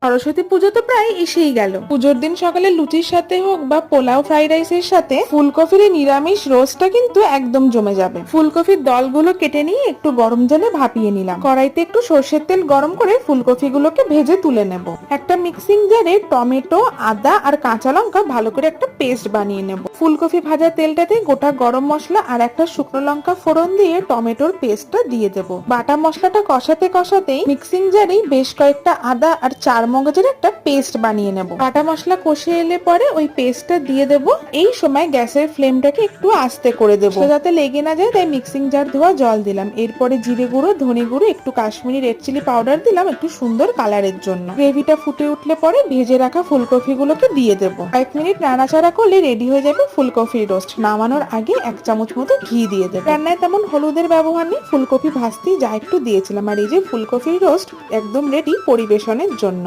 সরস্বতী পুজো তো প্রায় এসেই গেল। পুজোর দিন সকালে লুচির সাথে হোক বা পোলাও ফ্রাইড রাইসের সাথে ফুলকপির এই নিরামিষ রোস্টটা কিন্তু একদম জমে যাবে। ফুলকপির দলগুলো কেটে নিয়ে একটু গরম জলে ভাপিয়ে নিলাম। কড়াইতে একটু সর্ষের তেল গরম করে ফুলকপিগুলোকে ভেজে তুলে নেব। একটা মিক্সিং জারে টমেটো, আদা আর কাঁচা লঙ্কা ভালো করে একটা পেস্ট বানিয়ে নেব। ফুলকপি ভাজা তেলটাতে গোটা গরম মশলা আর একটা শুকনো লঙ্কা ফোড়ন দিয়ে টমেটোর পেস্টটা দিয়ে দেব। বাটা মশলাটা কষাতে কষাতেই মিক্সিং জারেই বেশ কয়েকটা আদা আর চার মগজের একটা পেস্ট বানিয়ে নেব। বাটা মশলা কষে এলে পরে ওই পেস্টটা দিয়ে দেব। এই সময় গ্যাসের ফ্লেমটাকে একটু আস্তে করে দেবো যাতে লেগে না যায়, তাই মিক্সিং জার ধোয়া জল দিলাম। এরপরে জিরে গুঁড়ো, ধনে গুঁড়ো, একটু কাশ্মীরি রেড চিলি পাউডার দিলাম একটু সুন্দর কালারের জন্য। গ্রেভিটা ফুটে উঠলে পরে ভেজে রাখা ফুলকপিগুলোকে দিয়ে দেবো। 1 মিনিট নাড়াচাড়া করলে রেডি হয়ে যাবে ফুলকপির রোস্ট। নামানোর আগে 1 চামচ মতো ঘি দিয়ে দেবো। রান্নায় তেমন হলুদের ব্যবহার নেই, ফুলকপি ভাজতেই যা একটু দিয়েছিলাম। আর এই যে ফুলকপির রোস্ট একদম রেডি পরিবেশনের জন্য।